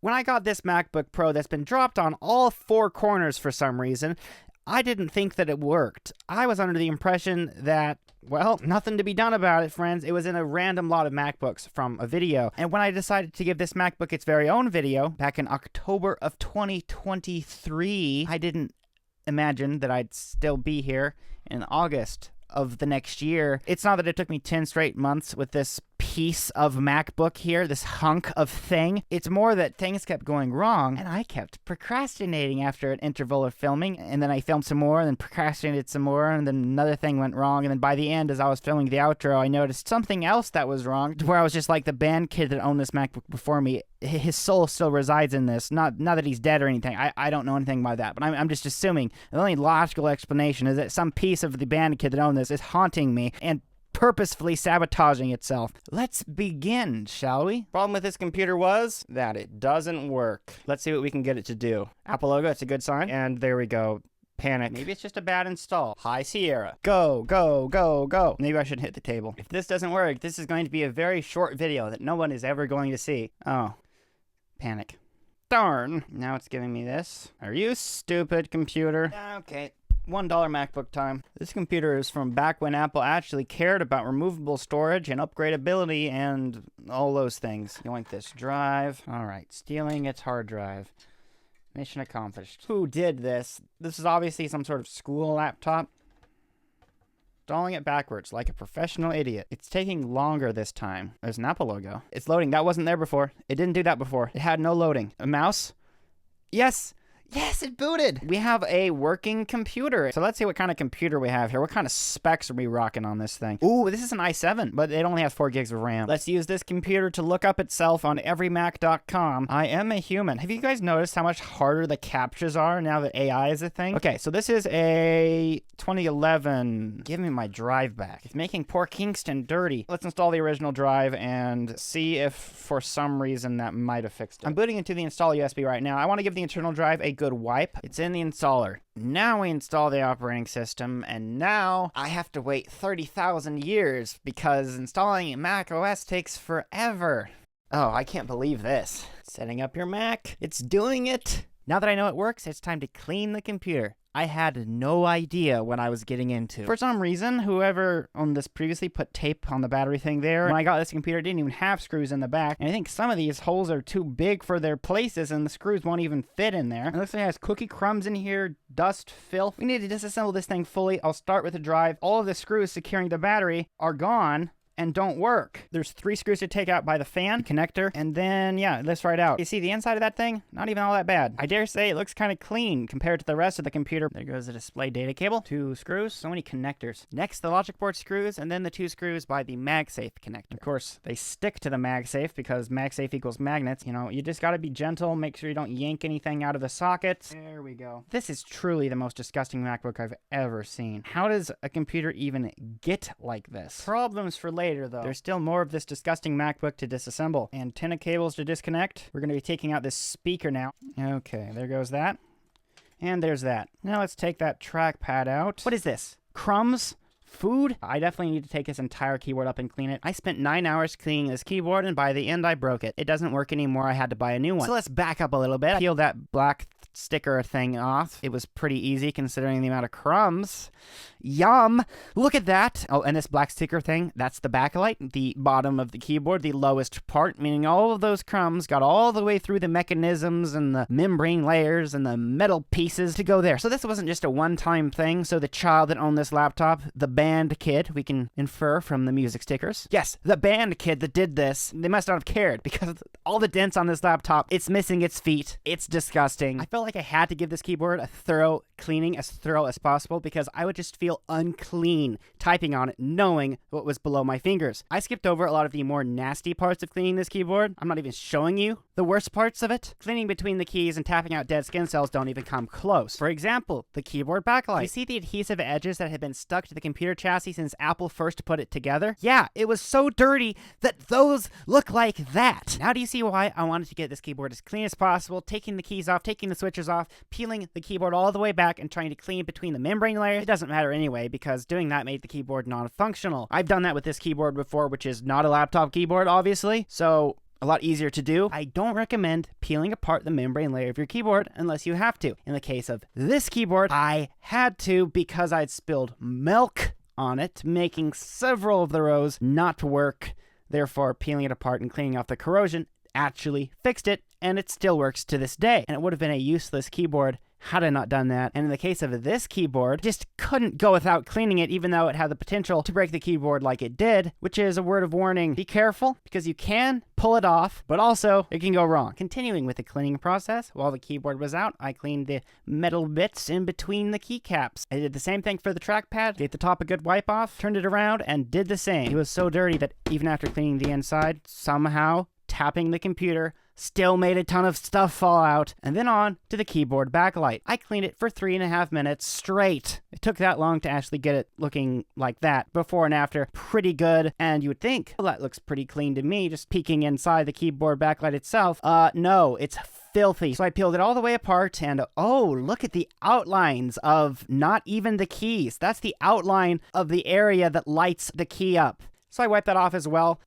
When I got this MacBook Pro that's been dropped on all four corners for some reason, I didn't think that it worked. I was under the impression that, well, nothing to be done about it, friends. It was in a random lot of MacBooks from a video. And when I decided to give this MacBook its very own video, back in October of 2023, I didn't imagine that I'd still be here in August of the next year. It's not that it took me 10 straight months with this piece of MacBook here, this hunk of thing. It's more that things kept going wrong, and I kept procrastinating after an interval of filming, and then I filmed some more, and then procrastinated some more, and then another thing went wrong, and then by the end, as I was filming the outro, I noticed something else that was wrong, where I was just like the band kid that owned this MacBook before me. His soul still resides in this. Not that he's dead or anything. I don't know anything about that, but I'm just assuming the only logical explanation is that some piece of the band kid that owned this is haunting me and purposefully sabotaging itself. Let's begin, shall we? Problem with this computer was that it doesn't work. Let's see what we can get it to do. Apple logo, it's a good sign. And there we go. Panic. Maybe it's just a bad install. High Sierra. Go, go, go, go. Maybe I should hit the table. If this doesn't work, this is going to be a very short video that no one is ever going to see. Oh. Panic. Darn. Now it's giving me this. Are you stupid, computer? Okay. $1 MacBook time. This computer is from back when Apple actually cared about removable storage and upgradability and all those things. You want this drive? Alright, stealing its hard drive. Mission accomplished. Who did this? This is obviously some sort of school laptop. Installing it backwards like a professional idiot. It's taking longer this time. There's an Apple logo. It's loading. That wasn't there before. It didn't do that before. It had no loading. A mouse? Yes! Yes, it booted! We have a working computer. So let's see what kind of computer we have here. What kind of specs are we rocking on this thing? Ooh, this is an i7, but it only has 4 gigs of RAM. Let's use this computer to look up itself on everymac.com. I am a human. Have you guys noticed how much harder the captchas are now that AI is a thing? Okay, so this is a 2011. Give me my drive back. It's making poor Kingston dirty. Let's install the original drive and see if for some reason that might have fixed it. I'm booting into the install USB right now. I want to give the internal drive a good wipe. It's in the installer. Now we install the operating system, and now I have to wait 30,000 years because installing Mac OS takes forever. Oh, I can't believe this. Setting up your Mac. It's doing it. Now that I know it works, it's time to clean the computer. I had no idea what I was getting into. For some reason, whoever owned this previously put tape on the battery thing there. When I got this computer, it didn't even have screws in the back. And I think some of these holes are too big for their places, and the screws won't even fit in there. It looks like it has cookie crumbs in here, dust, filth. We need to disassemble this thing fully. I'll start with the drive. All of the screws securing the battery are gone and don't work. There's 3 screws to take out by the fan connector, and then, yeah, it lifts right out. You see the inside of that thing? Not even all that bad. I dare say it looks kind of clean compared to the rest of the computer. There goes the display data cable. 2 screws, so many connectors. Next, the logic board screws, and then the 2 screws by the MagSafe connector. Of course, they stick to the MagSafe because MagSafe equals magnets. You know, you just gotta be gentle, make sure you don't yank anything out of the sockets. There we go. This is truly the most disgusting MacBook I've ever seen. How does a computer even get like this? Problems for later, though. There's still more of this disgusting MacBook to disassemble. Antenna cables to disconnect. We're going to be taking out this speaker now. Okay, there goes that. And there's that. Now let's take that trackpad out. What is this? Crumbs? Food? I definitely need to take this entire keyboard up and clean it. I spent 9 hours cleaning this keyboard, and by the end I broke it. It doesn't work anymore. I had to buy a new one. So let's back up a little bit. Peel that black sticker thing off. It was pretty easy considering the amount of crumbs. Yum! Look at that! Oh, and this black sticker thing, that's the backlight, the bottom of the keyboard, the lowest part, meaning all of those crumbs got all the way through the mechanisms and the membrane layers and the metal pieces to go there. So this wasn't just a one-time thing, so the child that owned this laptop, the band kid, we can infer from the music stickers. Yes, the band kid that did this, they must not have cared because all the dents on this laptop, it's missing its feet. It's disgusting. I felt like I had to give this keyboard a thorough cleaning, as thorough as possible, because I would just feel unclean typing on it, knowing what was below my fingers. I skipped over a lot of the more nasty parts of cleaning this keyboard. I'm not even showing you the worst parts of it. Cleaning between the keys and tapping out dead skin cells don't even come close. For example, the keyboard backlight. You see the adhesive edges that had been stuck to the computer chassis since Apple first put it together? Yeah, it was so dirty that those look like that. Now do you see why I wanted to get this keyboard as clean as possible, taking the keys off, taking the switches off, peeling the keyboard all the way back and trying to clean between the membrane layers? It doesn't matter anyway, because doing that made the keyboard non-functional. I've done that with this keyboard before, which is not a laptop keyboard, obviously. So a lot easier to do. I don't recommend peeling apart the membrane layer of your keyboard unless you have to. In the case of this keyboard, I had to because I'd spilled milk on it, making several of the rows not work. Therefore, peeling it apart and cleaning off the corrosion actually fixed it, and it still works to this day. And it would have been a useless keyboard had I not done that. And in the case of this keyboard, just couldn't go without cleaning it, even though it had the potential to break the keyboard like it did, which is a word of warning. Be careful, because you can pull it off, but also it can go wrong. Continuing with the cleaning process, while the keyboard was out, I cleaned the metal bits in between the keycaps. I did the same thing for the trackpad, gave the top a good wipe off, turned it around, and did the same. It was so dirty that even after cleaning the inside, somehow tapping the computer still made a ton of stuff fall out. And then on to the keyboard backlight. I cleaned it for 3.5 minutes straight. It took that long to actually get it looking like that. Before and after, pretty good. And you would think, well, that looks pretty clean to me, just peeking inside the keyboard backlight itself. No, it's filthy. So I peeled it all the way apart, and oh, look at the outlines of not even the keys. That's the outline of the area that lights the key up. So I wiped that off as well.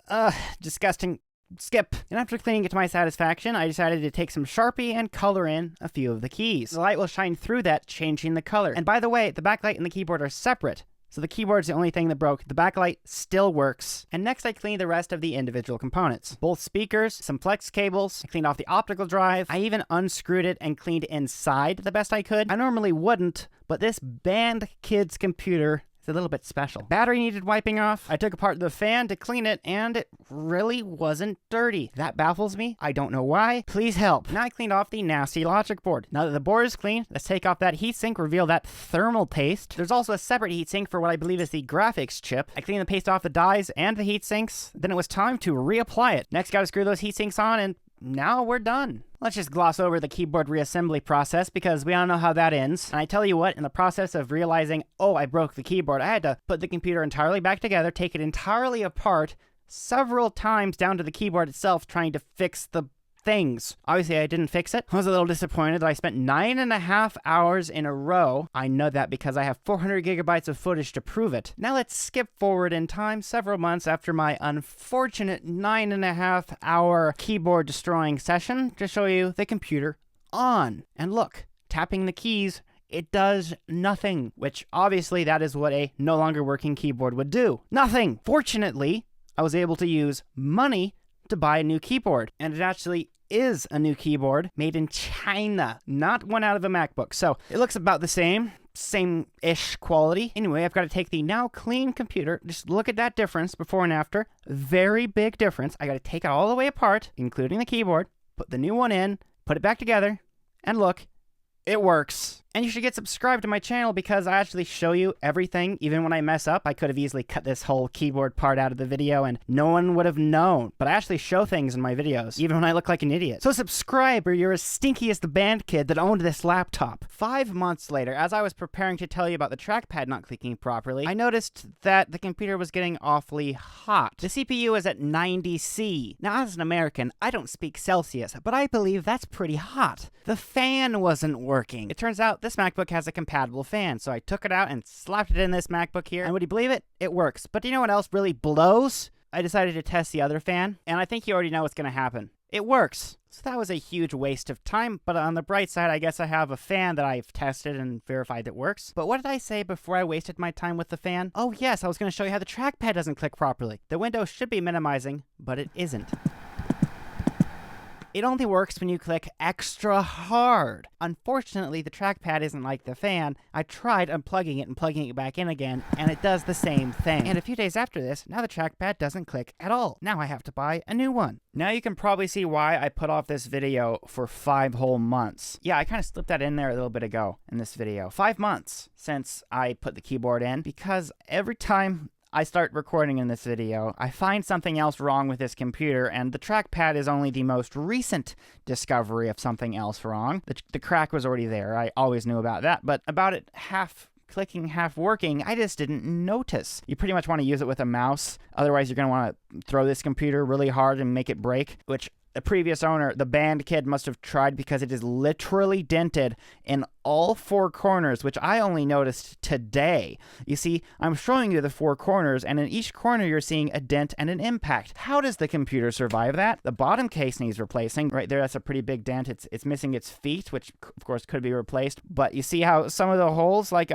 Disgusting. Skip. And after cleaning it to my satisfaction, I decided to take some Sharpie and color in a few of the keys. The light will shine through that, changing the color. And by the way, the backlight and the keyboard are separate, so the keyboard's the only thing that broke. The backlight still works. And next I cleaned the rest of the individual components. Both speakers, some flex cables, I cleaned off the optical drive. I even unscrewed it and cleaned inside the best I could. I normally wouldn't, but this band kid's computer, it's a little bit special. Battery needed wiping off. I took apart the fan to clean it, and it really wasn't dirty. That baffles me. I don't know why. Please help. Now I cleaned off the nasty logic board. Now that the board is clean, let's take off that heatsink, reveal that thermal paste. There's also a separate heatsink for what I believe is the graphics chip. I cleaned the paste off the dies and the heatsinks. Then it was time to reapply it. Next, gotta screw those heatsinks on, and now we're done. Let's just gloss over the keyboard reassembly process because we all know how that ends. And I tell you what, in the process of realizing, oh, I broke the keyboard, I had to put the computer entirely back together, take it entirely apart several times down to the keyboard itself, trying to fix the things. Obviously, I didn't fix it. I was a little disappointed that I spent 9.5 hours in a row. I know that because I have 400 gigabytes of footage to prove it. Now let's skip forward in time several months after my unfortunate 9.5 hour keyboard destroying session to show you the computer on. And look, tapping the keys, it does nothing, which obviously that is what a no longer working keyboard would do. Nothing! Fortunately, I was able to use money to buy a new keyboard, and it actually is a new keyboard made in China, not one out of a MacBook. So it looks about the same-ish quality. Anyway, I've got to take the now clean computer. Just look at that difference before and after. Very big difference. I got to take it all the way apart, including the keyboard, put the new one in, put it back together, and look, it works. And you should get subscribed to my channel because I actually show you everything. Even when I mess up, I could have easily cut this whole keyboard part out of the video and no one would have known. But I actually show things in my videos, even when I look like an idiot. So subscribe or you're as stinky as the band kid that owned this laptop. 5 months later, as I was preparing to tell you about the trackpad not clicking properly, I noticed that the computer was getting awfully hot. The CPU is at 90°C. Now, as an American, I don't speak Celsius, but I believe that's pretty hot. The fan wasn't working. It turns out this MacBook has a compatible fan, so I took it out and slapped it in this MacBook here, and would you believe it? It works. But do you know what else really blows? I decided to test the other fan, and I think you already know what's going to happen. It works. So that was a huge waste of time, but on the bright side, I guess I have a fan that I've tested and verified that works. But what did I say before I wasted my time with the fan? Oh yes, I was going to show you how the trackpad doesn't click properly. The window should be minimizing, but it isn't. It only works when you click extra hard. Unfortunately, the trackpad isn't like the fan. I tried unplugging it and plugging it back in again, and it does the same thing. And a few days after this, now the trackpad doesn't click at all. Now I have to buy a new one. Now you can probably see why I put off this video for 5 whole months. Yeah, I kind of slipped that in there a little bit ago in this video. 5 months since I put the keyboard in, because every time I start recording in this video, I find something else wrong with this computer, and the trackpad is only the most recent discovery of something else wrong. The crack was already there. I always knew about that, but about it half clicking, half working, I just didn't notice. You pretty much want to use it with a mouse, otherwise you're going to want to throw this computer really hard and make it break, which the previous owner, the band kid, must have tried, because it is literally dented in all 4 corners, which I only noticed today. You see, I'm showing you the 4 corners, and in each corner you're seeing a dent and an impact. How does the computer survive that? The bottom case needs replacing. Right there, that's a pretty big dent. It's missing its feet, which of course could be replaced. But you see how some of the holes, like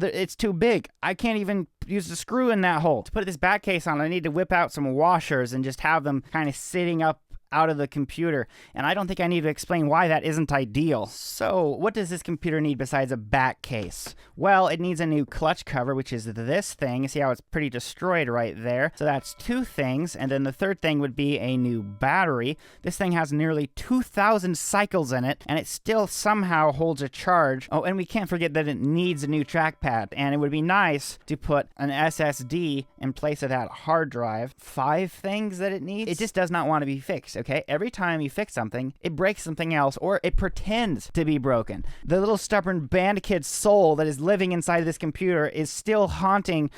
it's too big. I can't even use the screw in that hole. To put this back case on, I need to whip out some washers and just have them kind of sitting up out of the computer, and I don't think I need to explain why that isn't ideal. So, what does this computer need besides a back case? Well, it needs a new clutch cover, which is this thing. You see how it's pretty destroyed right there? So that's 2 things, and then the third thing would be a new battery. This thing has nearly 2,000 cycles in it, and it still somehow holds a charge. Oh, and we can't forget that it needs a new trackpad, and it would be nice to put an SSD in place of that hard drive. 5 things that it needs? It just does not want to be fixed. Okay, every time you fix something, it breaks something else, or it pretends to be broken. The little stubborn band kid soul that is living inside of this computer is still haunting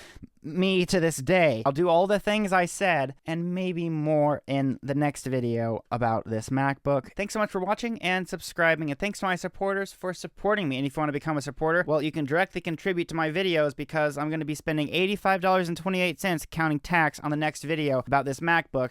me to this day. I'll do all the things I said, and maybe more in the next video about this MacBook. Thanks so much for watching and subscribing, and thanks to my supporters for supporting me. And if you want to become a supporter, well, you can directly contribute to my videos, because I'm going to be spending $85.28 counting tax on the next video about this MacBook.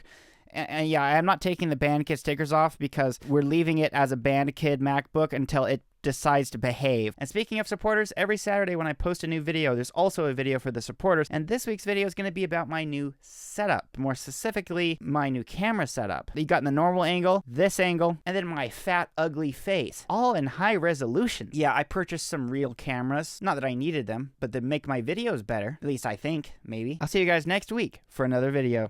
And yeah, I'm not taking the band kid stickers off, because we're leaving it as a band kid MacBook until it decides to behave. And speaking of supporters, every Saturday when I post a new video, there's also a video for the supporters, and this week's video is going to be about my new setup, more specifically my new camera setup. You got the normal angle, this angle, and then my fat ugly face, all in high resolution. Yeah, I purchased some real cameras, not that I needed them, but to make my videos better, at least I think, maybe. I'll see you guys next week for another video.